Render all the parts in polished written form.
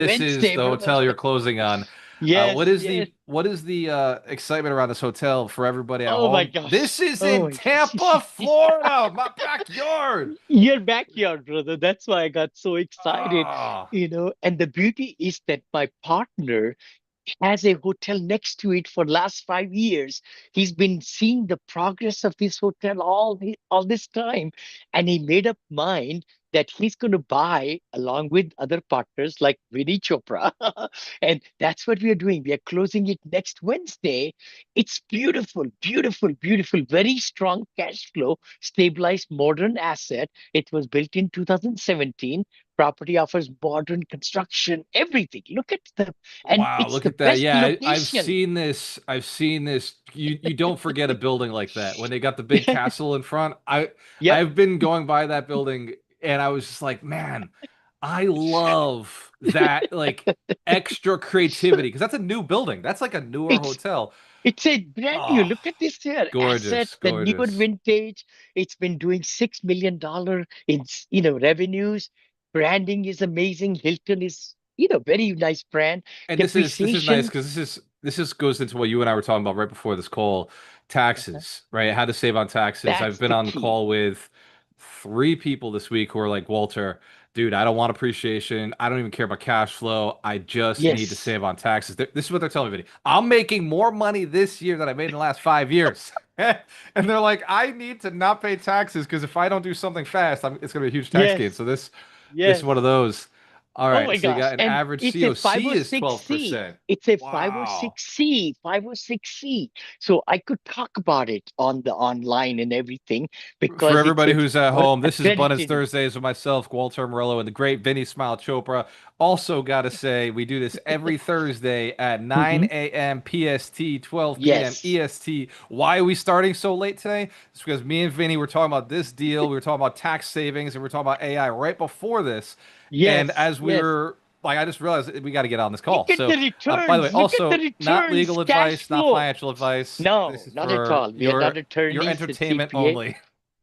This is Wednesday, the brother. hotel you're closing on. Yes, yes. What is the excitement around this hotel for everybody at Oh my home? gosh. This is Oh in my gosh. Tampa, Florida, my backyard. Your backyard, brother. That's why I got so excited, Ah, And the beauty is that my partner has a hotel next to it for last 5 years. He's been seeing the progress of this hotel all this time, and he made up mind that he's going to buy along with other partners like Vinny Chopra. And that's what we are doing. We are closing it next Wednesday. It's beautiful, beautiful, beautiful, very strong cash flow, stabilized modern asset. It was built in 2017. Property offers modern construction, everything. Look at the, and wow, it's look the at that. best Yeah, I've location. seen this. I've seen this. You don't forget a building like that when they got the big castle in front. Yep. I've been going by that building and I was just like, man, I love that like extra creativity because that's a new building. That's like a newer It's hotel. it's a brand new. Oh, Look at this here asset, gorgeous, the newer gorgeous. vintage. It's been doing $6 million in revenues. Branding is amazing. Hilton is very nice brand. And this is nice Depreciation. because this is goes into what you and I were talking about right before this call, Uh-huh. taxes, right? How to save on taxes. I've That's been the on the key. call with three people this week who are like, Walter, dude, I don't want appreciation. I don't even care about cash flow. I just need to Yes. save on taxes. This is what they're telling me. I'm making more money this year than I made in the last 5 years. And they're like, I need to not pay taxes because if I don't do something fast, it's going to be a huge tax gain. Yes. So this is Yes. one of those. All Oh right, my so you gosh. got an And average it's a COC is 506C. 12%. It's a Wow. 506C, 506C. So I could talk about it on the online and everything For because it's everybody a who's at home, this is Abundance accredited. Thursdays with myself, Gualter Morello, and the great Vinney Smile Chopra. Also, got to say, we do this every Thursday at Hmm. 9 a.m. PST, 12 p.m. Yes. EST. Why are we starting so late today? It's because me and Vinny were talking about this deal. We were talking about tax savings, and we were talking about AI right before this. And Yes. as we Yes. were like, I just realized that we got to get on this call. Look at So, the by the way, returns. Look at the also not returns. legal Cash advice, not flow. financial advice. This No, is not at for all. We are not your attorneys at entertainment CPA. only.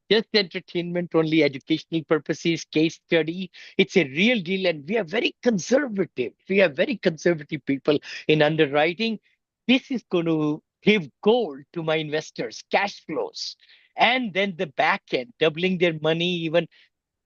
Just entertainment only, educational purposes, case study. It's a real deal, and we are very conservative. We are very conservative people in underwriting. This is going to give gold to my investors, cash flows, and then the back end, doubling their money, even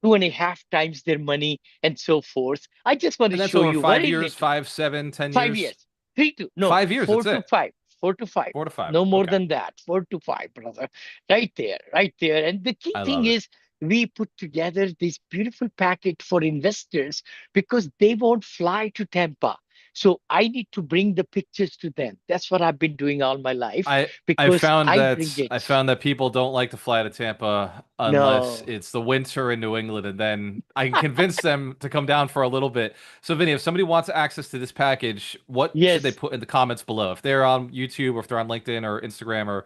two and a half times their money, and so forth. I just want to And that's show over you five very years, little. 5, 7, 10 years. 5 years. Three to no 5 years, four that's to it. five. 4 to 5. 4 to 5. No more Okay. than that. 4 to 5, brother. Right there, right there. And the key I thing love it. is we put together this beautiful package for investors because they won't fly to Tampa. So I need to bring the pictures to them. That's what I've been doing all my life I because I bring I it. found that people don't like to fly to Tampa unless No. it's the winter in New England, and then I can convince them to come down for a little bit. So, Vinny, if somebody wants access to this package, what should they Yes. put in the comments below? If they're on YouTube or if they're on LinkedIn or Instagram or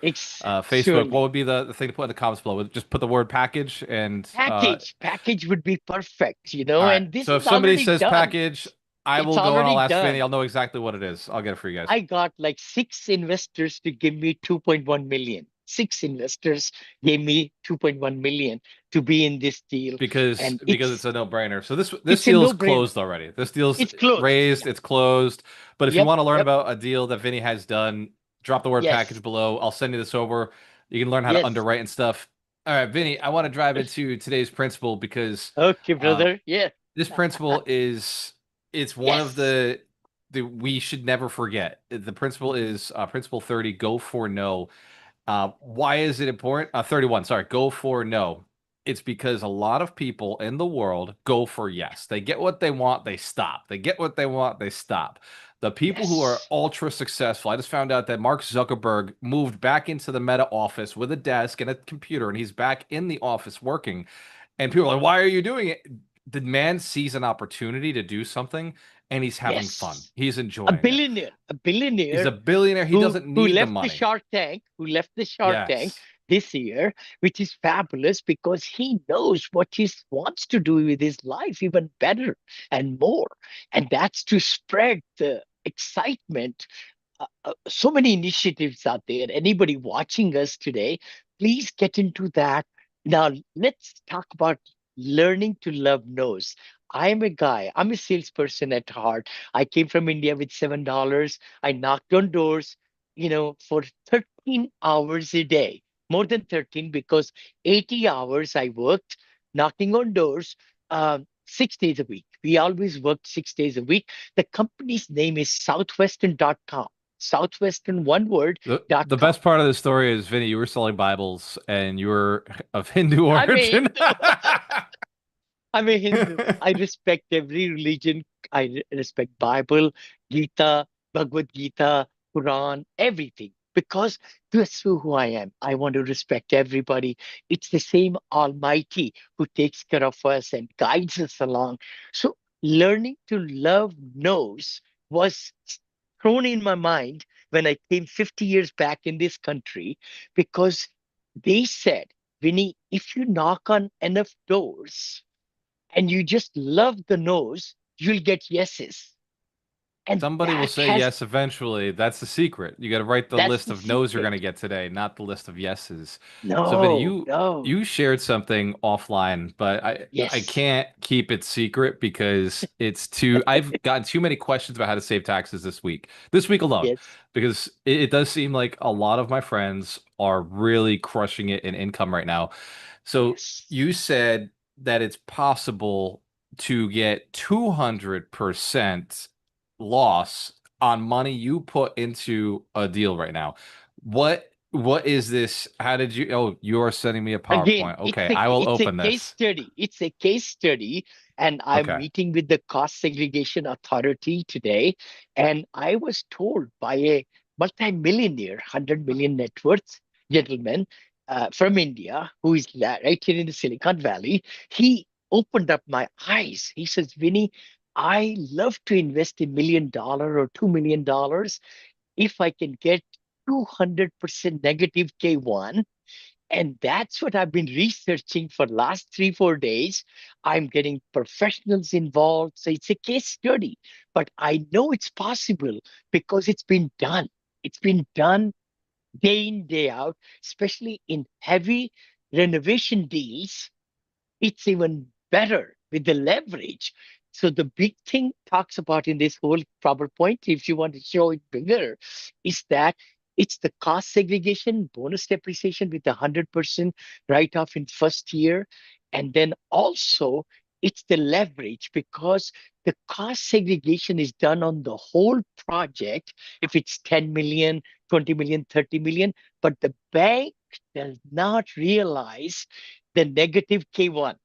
Facebook, what Surely. would be the thing to put in the comments below? Just put the word package and Package would be perfect, all right. and this So if is somebody already says done. package, I It's will go and I'll already ask Vinny. done. I'll know exactly what it is. I'll get it for you guys. I got like six investors to give me 2.1 million. Six investors gave me 2.1 million to be in this deal. And Because it's a no-brainer. So this it's a deal is no-brainer. closed already. This deal's It's closed. raised, Yeah. it's closed. But if you Yep. want to learn Yep. about a deal that Vinny has done, drop the word package Yes. below. I'll send you this over. You can learn how to Yes. underwrite and stuff. All right, Vinny, I want to drive into today's principle because Okay, um, brother. Yeah. this principle is it's one of Yes. the we should never forget. The principle is principle 30, go for no. Why is it important? 31, sorry, go for no. It's because a lot of people in the world go for yes. They get what they want, they stop. They get what they want, they stop. The people who are Yes. ultra successful, I just found out that Mark Zuckerberg moved back into the Meta office with a desk and a computer, and he's back in the office working. And people are like, why are you doing it? The man sees an opportunity to do something and he's having fun. Yes. He's A enjoying it. billionaire. A He's a billionaire billionaire. He doesn't who need the left the money. Shark Tank, Yes. this year, which is fabulous because he knows what he wants to do with his life even better and more, and that's to spread the excitement. So many initiatives out there. Anybody watching us today, please get into that. Now, let's talk about learning to love no's. I'm a guy. I'm a salesperson at heart. I came from India with $7. I knocked on doors, for 13 hours a day, more than 13 because 80 hours I worked knocking on doors 6 days a week. We always worked 6 days a week. The company's name is southwestern.com. Southwestern, one word, dot The com. best part of the story is, Vinny, you were selling Bibles and you were of Hindu I'm a origin. Hindu. I'm a Hindu. I respect every religion. Respect Bible, Gita, Bhagavad Gita, Quran, everything. Because that's who I am. I want to respect everybody. It's the same Almighty who takes care of us and guides us along. So learning to love knows was thrown in my mind when I came 50 years back in this country because they said, Vinny, if you knock on enough doors, and you just love the no's, you'll get yeses. And Somebody will say yes eventually. That's the secret. You got to write the that's list the of no's you're going to secret. get today, not the list of yeses. So, Vinny, No, no. you shared something offline, but I Yes, can't keep it secret because it's too. I've gotten too many questions about how to save taxes this week alone, yes, because it does seem like a lot of my friends are really crushing it in income right now. So yes. you said that it's possible to get 200% loss on money you put into a deal right now. What is this? How did you? Oh, you are sending me a Again, PowerPoint. it's Okay, a I will it's a open case this. study. It's a case study, and I'm Okay. meeting with the Cost Segregation Authority today. And I was told by a multimillionaire, 100 million net worth gentleman from India, who is right here in the Silicon Valley. He opened up my eyes. He says, Vinny, I love to invest $1 million or $2 million if I can get 200% negative K1, and that's what I've been researching for last 3 4 days. I'm getting professionals involved, so it's a case study, but I know it's possible because it's been done. It's been done day in, day out, especially in heavy renovation deals. It's even better with the leverage. So the big thing talks about in this whole PowerPoint, if you want to show it bigger, is that it's the cost segregation, bonus depreciation with 100% write-off in first year. And then also it's the leverage because the cost segregation is done on the whole project. If it's 10 million, 20 million, 30 million, but the bank does not realize the negative K1.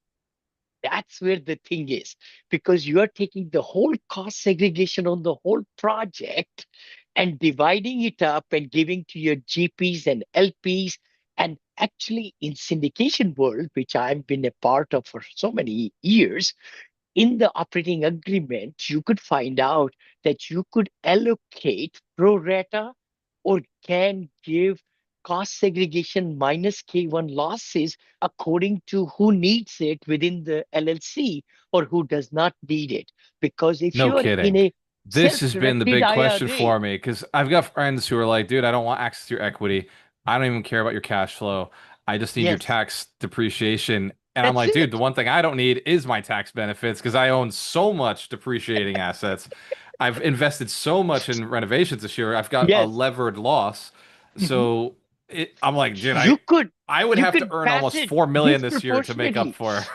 That's where the thing is, because you are taking the whole cost segregation on the whole project and dividing it up and giving to your GPs and LPs. And actually, in syndication world, which I've been a part of for so many years, in the operating agreement, you could find out that you could allocate pro rata or can give cost segregation minus K1 losses according to who needs it within the LLC or who does not need it. Because if No you're in kidding. a This has been the self-directed big question IRA, for me because I've got friends who are like, dude, I don't want access to your equity. I don't even care about your cash flow. I just need your yes, tax depreciation. And I'm that's like, dude, the it. one thing I don't need is my tax benefits because I own so much depreciating assets. I've invested so much in renovations this year. I've got a Yes. levered loss. Mhm. So I'm like, dude, You could I would you have to could earn pass almost it 4 million this year to make up disproportionately.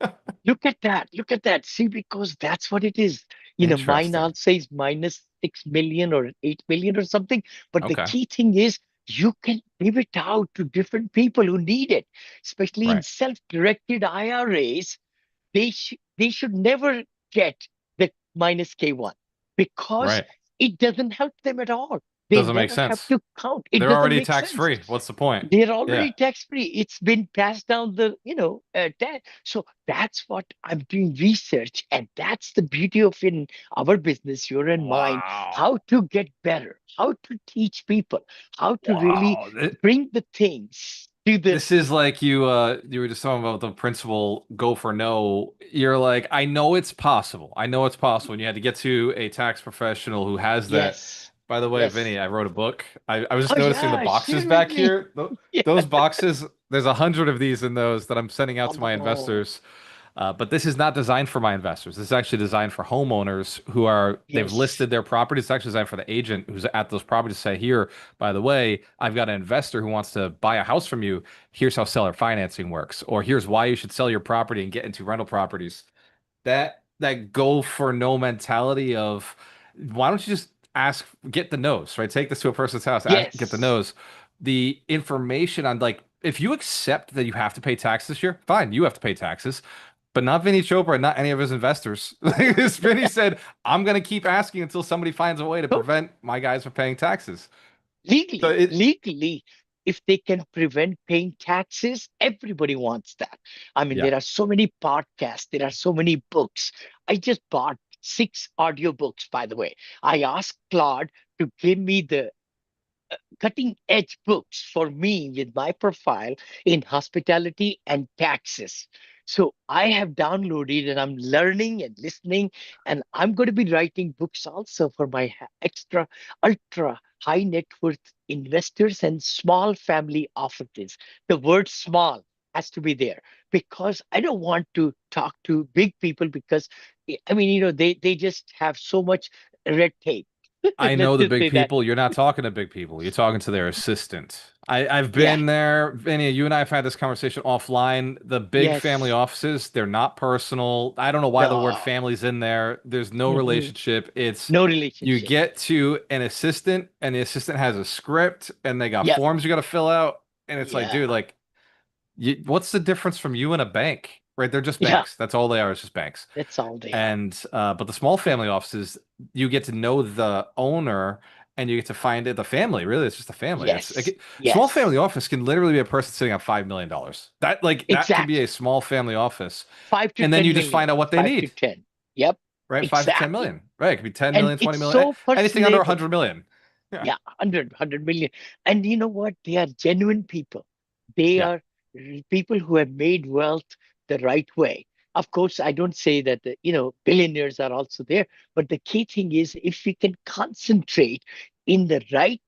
for. Look at that. Look at that. See, because that's what it is. Mine Interesting. also is minus 6 million or 8 million or something. But the Okay. key thing is you can give it out to different people who need it, especially in Right. self-directed IRAs. They should never get the minus K1 because Right. it doesn't help them at all. They Doesn't make never have sense. to count. It They're doesn't already make tax sense. free. What's the point? They're Yeah. already tax free. It's been passed down tax. So that's what I'm doing research, and that's the beauty of in our business, your and mine. Wow. How to get better, how to teach people, how to really Wow. bring the things to the This is like you were just talking about the principle go for no. You're like, I know it's possible. I know it's possible. And you had to get to a tax professional who has that. yes, By the way, yes. Vinny, I wrote a book. I was just Oh noticing the yeah, boxes share with back me. here. Yeah. Those boxes, there's 100 of these in those that I'm sending out to my Oh, investors. But this is not designed for my investors. This is actually designed for homeowners who are, they've Yes. listed their properties. It's actually designed for the agent who's at those properties to say, here, by the way, I've got an investor who wants to buy a house from you. Here's how seller financing works, or here's why you should sell your property and get into rental properties. That go for no mentality of why don't you just ask, get the nose, right? Take this to a person's house, ask, get the Yes. nose. The information on, like, if you accept that you have to pay taxes this year, fine, you have to pay taxes, but not Vinny Chopra, not any of his investors. This Vinny said, I'm gonna keep asking until somebody finds a way to prevent my guys from paying taxes. So it, Legally, if they can prevent paying taxes, everybody wants that. I mean, yeah, there are so many podcasts, there are so many books. I just bought 6 audiobooks, by the way. I asked Claude to give me the cutting edge books for me with my profile in hospitality and taxes. So I have downloaded and I'm learning and listening, and I'm going to be writing books also for my extra ultra high net worth investors and small family offices. The word small has to be there because I don't want to talk to big people because I mean, they just have so much red tape. I Let's know the just big say that. people. You're not talking to big people. You're talking to their assistant. I've Yeah. been there. Vinny, you and I have had this conversation offline. The big family Yes. offices, they're not personal. I don't know why the word No. family's in there. There's no Mhm. relationship. It's No you relationship. get to an assistant, and the assistant has a script, and they got Yep. forms you got to fill out. And it's like, dude, Yeah. like, what's the difference from you and a bank? Right? They're just Yeah. banks. That's all they are. It's just banks. That's all they are. And but the small family offices, you get to know the owner and you get to find it the family. Really, it's just a family. It's Yes. small family Yes. office can literally be a person sitting on $5 million. That, like, that can be a Exactly. small family office, Five to and then you ten just million. find out what they Five to need. ten. Yep. Right, 5 to 10 million. Exactly. Right, it could be 10 And million, it's 20 million, so anything under personable. 100 million. Yeah, Yeah. 100 million. And you know what? They are genuine people. They yeah, are people who have made wealth the right way. Of course, I don't say that billionaires are also there, but the key thing is if we can concentrate in the right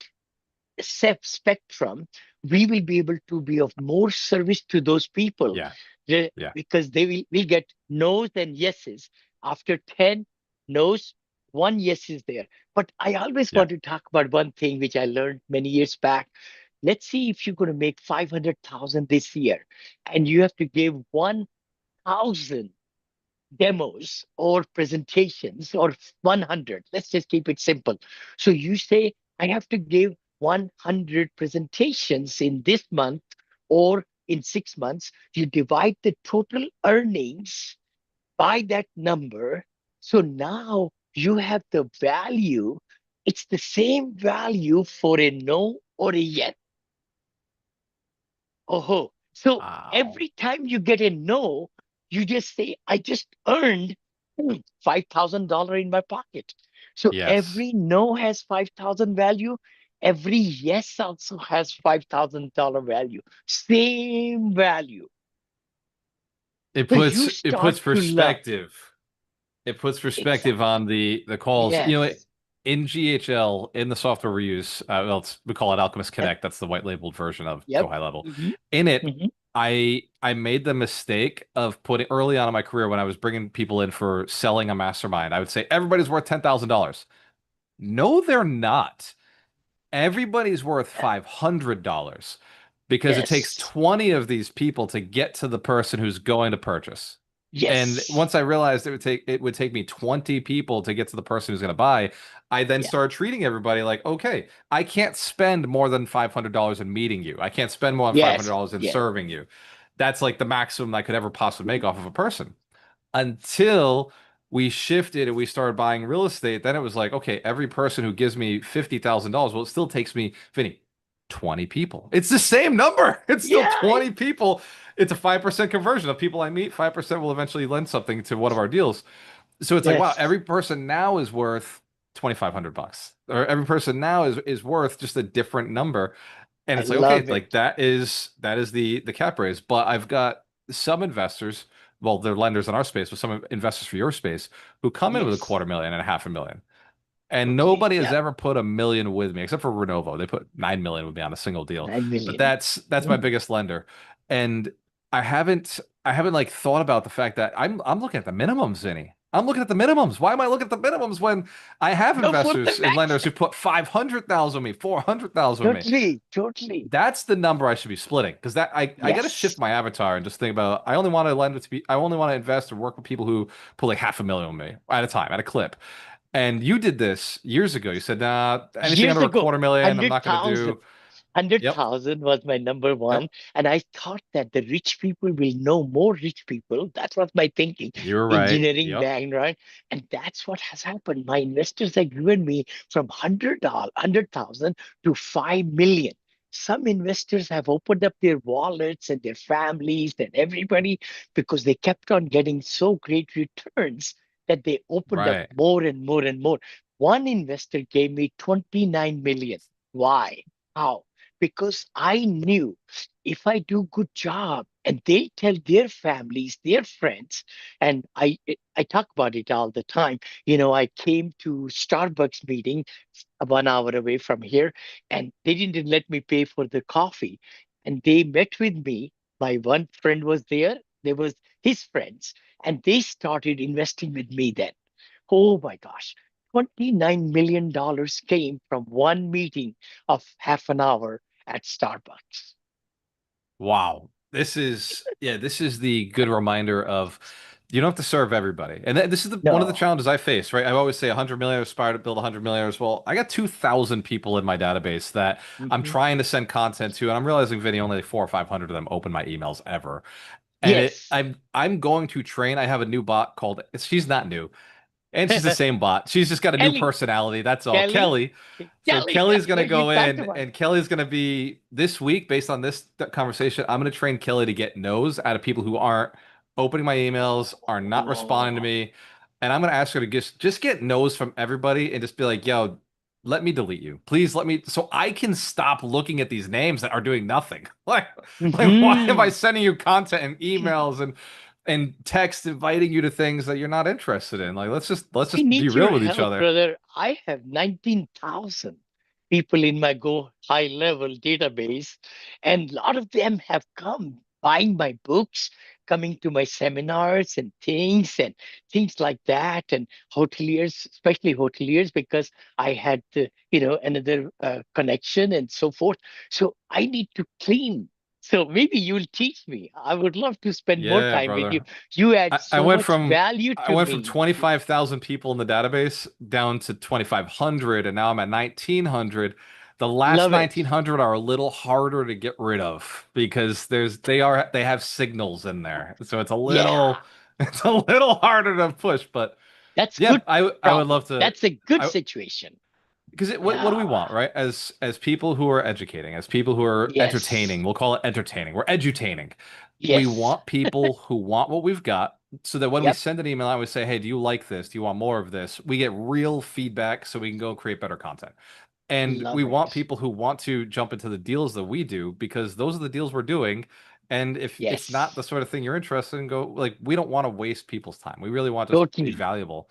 spectrum, we will be able to be of more service to those people. yeah, yeah, Because they will get no's and yeses. After 10 no's, one yes is there. But I always yeah. want to talk about one thing which I learned many years back. Let's see if you're going to make 500,000 this year and you have to give 1,000 demos or presentations or 100. Let's just keep it simple. So you say, I have to give 100 presentations in this month or in 6 months. You divide the total earnings by that number. So now you have the value. It's the same value for a no or a yes. Oh, so Wow. every time you get a no, you just say, I just earned $5,000 in my pocket. So Yes. every no has 5,000 value. Every yes also has $5,000 value. Same value. It So you puts it start puts to love. perspective. It puts perspective on Exactly. the calls. Yes. In GHL, in the software we use, well, we call it Alchemist Yep. Connect. That's the white labeled version of Go Yep. High Level. Hmm. In it, Hmm. I made the mistake of putting early on in my career when I was bringing people in for selling a mastermind. I would say everybody's worth $10,000. No, they're not. Everybody's worth $500 because it takes Yes. 20 of these people to get to the person who's going to purchase. And Yes. once I realized it would take me 20 people to get to the person who's going to buy, I then Yeah. started treating everybody like, okay, I can't spend more than $500 in meeting you. I can't spend more than Yes. $500 in Yes. serving you. That's like the maximum I could ever possibly make off of a person, until we shifted and we started buying real estate. Then it was like, okay, every person who gives me $50,000, well, it still takes me, Vinny, 20 people. It's the same number. It's still Yeah. 20 people. It's a 5% conversion of people I meet. 5% will eventually lend something to one of our deals. So it's like, wow, Yes. every person now is worth 2,500 bucks, or every person now is worth just a different number. And I it's like, okay, love like it. that is the cap raise. But I've got some investors, well, they're lenders in our space, but some investors for your space who come in with a Yes. 250,000 and a 500,000. And Okay. nobody has Yeah. ever put 1 million with me, except for Renovo. They put 9 million with me on a single deal. 9 But million. that's my Mhm. biggest lender. And I haven't. I haven't like thought about the fact that I'm looking at the minimums, Vinny. I'm looking at the minimums. Why am I looking at the minimums when I have Go for the investors and max. lenders who put 500,000 on me, 400,000 on me? Totally, totally. That's the number I should be splitting because that I got to shift Yes. my avatar and just think about I only want to lend it to be I only want to invest or work with people who put like 500,000 on me at a time at a clip. And you did this years ago. You said, nah, anything Years under a ago, quarter million, I'm not going to 100,000. do. Yep. 100,000 was my number Yep. one. And I thought that the rich people will know more rich people. That was my thinking. You were right. Engineering Yep. background. And that's what has happened. My investors have given me from $100, 100,000 to 5 million. Some investors have opened up their wallets and their families and everybody because they kept on getting so great returns that they opened up Right. more and more and more. One investor gave me 29 million. Why? How? Because I knew if I do good job and they tell their families, their friends, and I talk about it all the time. I came to Starbucks meeting 1 hour away from here, and they didn't let me pay for the coffee. And they met with me. My one friend was there. There was his friends, and they started investing with me then. Oh my gosh. $29 million came from one meeting of half an hour at Starbucks. Wow. This is the good reminder of you don't have to serve everybody. And this is one of the No. challenges I face, right? I always say 100 millionaires aspire to build 100 millionaires. Well, I got 2,000 people in my database that I'm Mhm. trying to send content to, and I'm realizing, Vinny, only like 400 or 500 of them open my emails ever. And Yes. I'm going to train. I have a new bot called, she's not new. And she's the same bot. She's just got a new Kelly, personality. That's all. Kelly, Kelly. So Kelly, Kelly's that's going to what we go talked in, about. and Kelly's going to be this week, based on this conversation, I'm going to train Kelly to get no's out of people who aren't opening my emails, are not responding to Oh. me. And I'm going to ask her to just get no's from everybody and just be like, yo, let me delete you. Please let me, so I can stop looking at these names that are doing nothing. Like why am I Hmm. sending you content and emails and text inviting you to things that you're not interested in. Like let's I just be need your real with each help, other. brother. I have 19,000 people in my Go high level database, and a lot of them have come buying my books, coming to my seminars and things like that. And hoteliers, especially hoteliers, because I had another connection and so forth. So I need to clean. So maybe you'll teach me. I would love to spend more Yeah, time with you. brother. You add I so much value I to went from me. 25,000 people in the database down to 2,500 and now I'm at 1,900. The last Love it. 1,900 are a little harder to get rid of because they have signals in there. So it's a Yeah, little it's a little harder to push, but that's yeah, good I would problem. love to That's a good I situation. because what do we Yeah. want, right? As people who are educating, as people who are entertaining, Yes. we'll call it entertaining. We're edutaining. We Yes. want people who want what we've got, so that when we Yep. send an email out, we say, "Hey, do you like this? Do you want more of this?" We get real feedback, so we can go create better content. And we Love want it. people who want to jump into the deals that we do because those are the deals we're doing. And if it's not the Yes. sort of thing you're interested in, go like we don't want to waste people's time. We really want to just be Totally. valuable.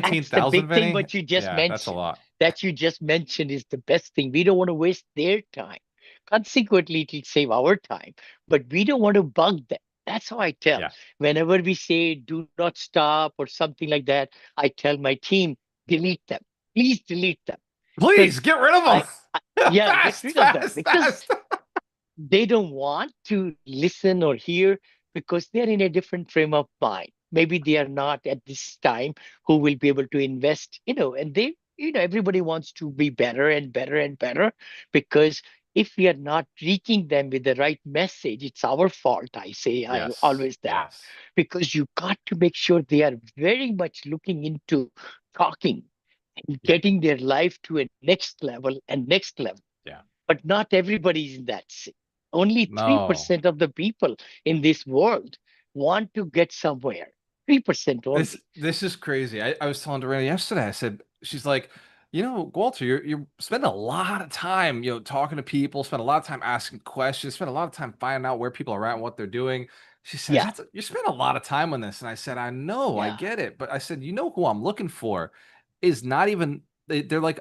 That's the 19,000, big thing Vinny? what you just Yeah, that's a mentioned. lot. That you just mentioned is the best thing. We don't want to waste their time. Consequently, it will save our time, but we don't want to bug them. That's how I tell. Yeah. Whenever we say do not stop or something like that, I tell my team, delete them. Please delete them. Please Because get rid of I, I them. yeah, get Fast, rid of them fast, because fast. they don't want to listen or hear because they're in a different frame of mind. Maybe they are not at this time who will be able to invest, and everybody wants to be better and better and better because if we are not reaching them with the right message, it's our fault. I Yes. always that Yes. because you got to make sure they are very much looking into talking and Yeah. getting their life to a next level and next level, Yeah. but not everybody is in that. Only No. 3% of the people in this world want to get somewhere. 3% This only. this is crazy. I was telling Dorena yesterday. I said she's like, Gualter, you're spending a lot of time, talking to people, spend a lot of time asking questions, spend a lot of time finding out where people are at and what they're doing. She says, Yeah, you spend a lot of time on this. And I said, I know, I yeah. get it. But I said, who I'm looking for is not even they're like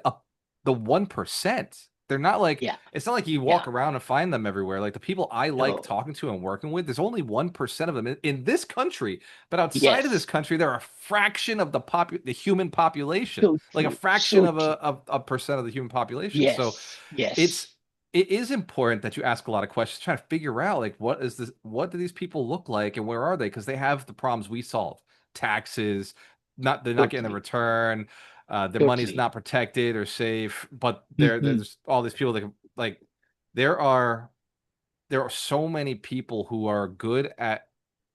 the 1%. They're not like, Yeah. it's not like you Yeah. walk around and find them everywhere. Like the people I like No. talking to and working with, there's only 1% of them in this country. But outside of this Yes. country, they're a fraction of the human population, So like a true. fraction So of true. a percent of the human population. So Yes. it's Yes. it is important that you ask a lot of questions, trying to figure out like what do these people look like and where are they? Because they have the problems we solve. Taxes, they're not getting a Totally. return, their money's Totally. not protected or safe, but Hmm. there's all these people that like there are there are so many people who are good at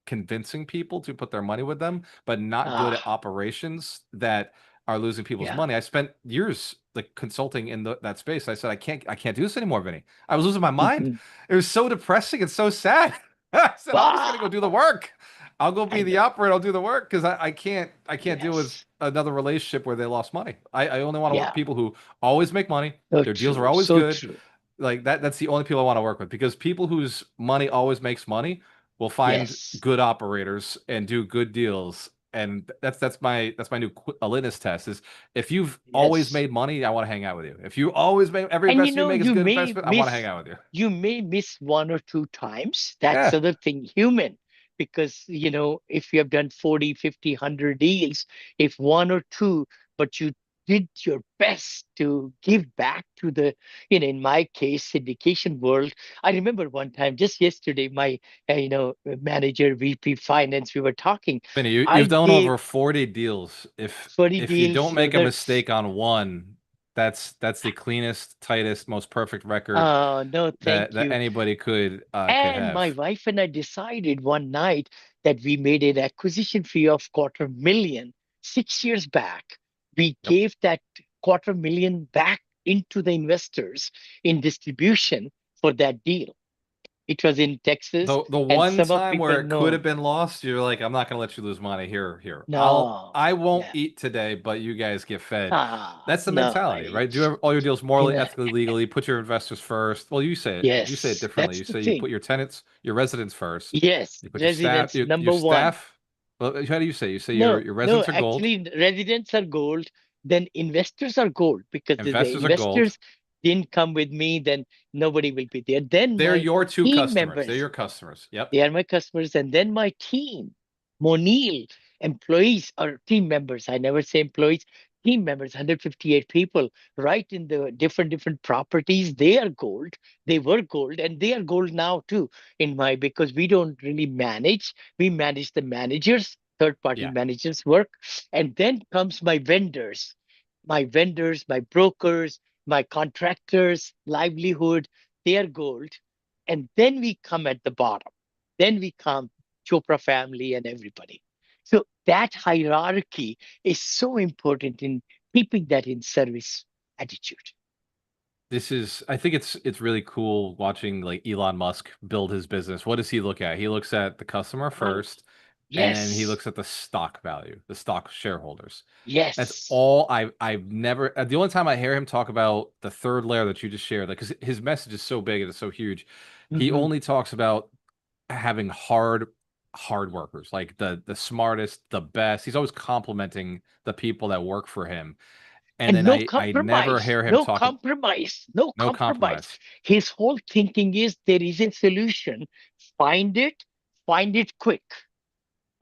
convincing people to put their money with them, but not good at Ah, operations that are losing people's yeah. money. I spent years like consulting in that space. I said, I can't do this anymore, Vinny. I was losing my mind. Hmm. It was so depressing and so sad. I said, I'm just gonna go Ah, do the work. I'll go be I the know. operator. I'll do the work because I can't deal with Yes. another relationship where they lost money. I only want to work with Yeah. people who always make money. So Their deals are true. always So good, true. like that's the only people I want to work with because people whose money always makes money will find Yes. good operators and do good deals. And that's my new litmus test is if you've always Yes. made money, I want to hang out with you. If you always make every And investment you make is a good investment, I want to hang out with you. you may miss one or two times. That's Yeah. the other thing, human. Because, if you have done 40, 50, 100 deals, if one or two, but you did your best to give back to the, in my case, syndication world. I remember one time, just yesterday, my, manager, VP finance, we were talking. Vinny, I you've done gave over 40 deals. 40 If you deals. don't make a mistake on one, that's the cleanest, tightest, most perfect record No, thank that you. anybody could And have. my wife and I decided one night that we made an acquisition fee of 250,000 6 years back. We Yep. gave that 250,000 back into the investors in distribution for that deal. It was in Texas, The and one some of time people where it could know. have been lost, you're like, I'm not gonna let you lose money. Here. No, I won't yeah, eat today, but you guys get fed. That's the no, mentality, right? Do all your deals you morally, know, ethically, legally. Put your investors first. Well, you say it yes, differently. that's You the say you put thing. your tenants, your residents first. Yes, You put residents your number one. staff. Well, how do you say? You say No, your no, residents are gold, actually, residents are gold, then investors are gold because if the investors are gold. investors didn't come with me, then nobody will be there. Then They're my your two team customers. They're members, your customers. Yep. they are my customers, and then my team, Monil, employees or team members. I never say employees, team members, 158 people, right in the different properties. They are gold. They were gold, and they are gold now too. Because we don't really manage. We manage the managers, third party Yeah. managers work, and then comes my brokers, my contractors, livelihood. They are gold, and then we come at the bottom. Then we come Chopra family and everybody. So that hierarchy is so important in keeping that in service attitude. I think it's really cool watching like Elon Musk build his business. What does he look at? He looks at the customer Right. first, and then he Yes. looks at the stock value, the stock shareholders. That's Yes. all I've never the only time I hear him talk about the third layer that you just shared, like because his message is so big and it's so huge, he Hmm. only talks about having hard workers, like the smartest, the best. He's always complimenting the people that work for him. And And then no I never compromise. hear him No talk compromise. No no compromise. compromise. His whole thinking is there is a solution. Find it, find it quick.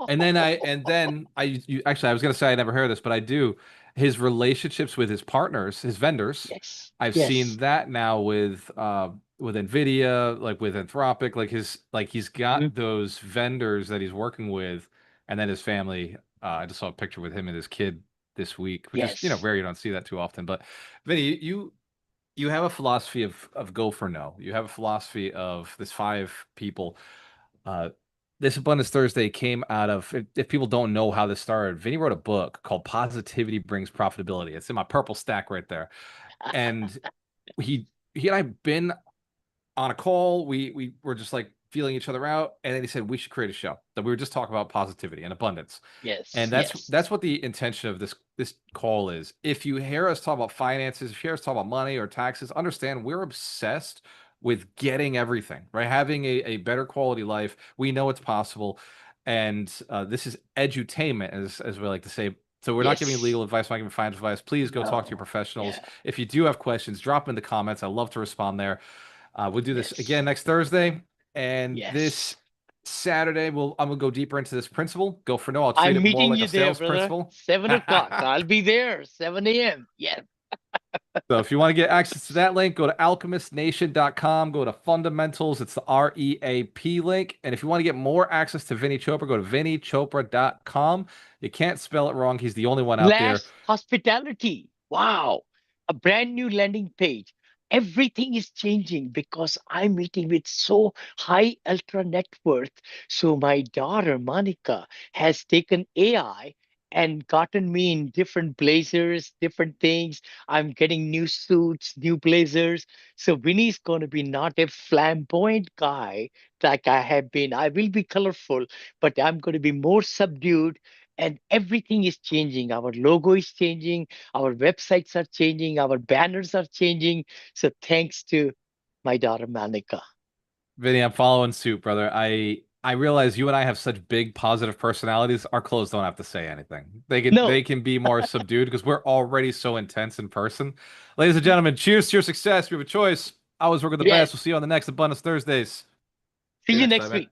And then actually I was gonna say I never heard this, but I do. His relationships with his partners, his vendors, Yes. I've seen Yes. that now with Nvidia, like with Anthropic, like he's Mhm. got those vendors that he's working with, and then his family. I just saw a picture with him and his kid this week, which is Yes. rare. You don't see that too often. But Vinny, you have a philosophy of go for no. You have a philosophy of this five people. Uh, this Abundance Thursday came out of, if people don't know how this started, Vinny wrote a book called Positivity Brings Profitability. It's in my purple stack right there. And he he and I've been on a call. We were just like feeling each other out, and then he said we should create a show that we were just talking about positivity and abundance. Yes. And Yes. that's what the intention of this call is. If you hear us talk about finances, if you hear us talk about money or taxes, understand we're obsessed with getting everything, right? Having a better quality life. We know it's possible. And this is edutainment, as we like to say. So we're not giving Yes. legal advice, we're not giving financial advice. Please go talk to your No. professionals. Yeah. If you do have questions, drop them in the comments. I love to respond there. We'll do this again Yes. next Thursday, and this Yes. Saturday I'm gonna go deeper into this principle. Go for no. I'll treat I'm it more meeting like a you there, sales brother. principle. 7 o'clock. I'll be there. 7 a.m. Yes. So if you want to get access to that link, go to alchemistnation.com, go to fundamentals. It's the REAP link. And if you want to get more access to Vinny Chopra, go to vinnychopra.com. You can't spell it wrong. He's the only one out there. Last hospitality. Wow. A brand new landing page. Everything is changing because I'm meeting with so high ultra net worth. So my daughter, Monica, has taken AI and gotten me in different blazers, different things. I'm getting new suits, new blazers. So Vinny's going to be not a flamboyant guy like I have been. I will be colorful, but I'm going to be more subdued, and everything is changing. Our logo is changing, our websites are changing, our banners are changing. So thanks to my daughter Malika. Vinny, I'm following suit, brother. I realize you and I have such big positive personalities. Our clothes don't have to say anything. They No, can be more subdued because we're already so intense in person. Ladies and gentlemen, cheers to your success. We have a choice. I always work with the best. yes. We'll see you on the next Abundance Thursdays. See See you you next next time, man. week.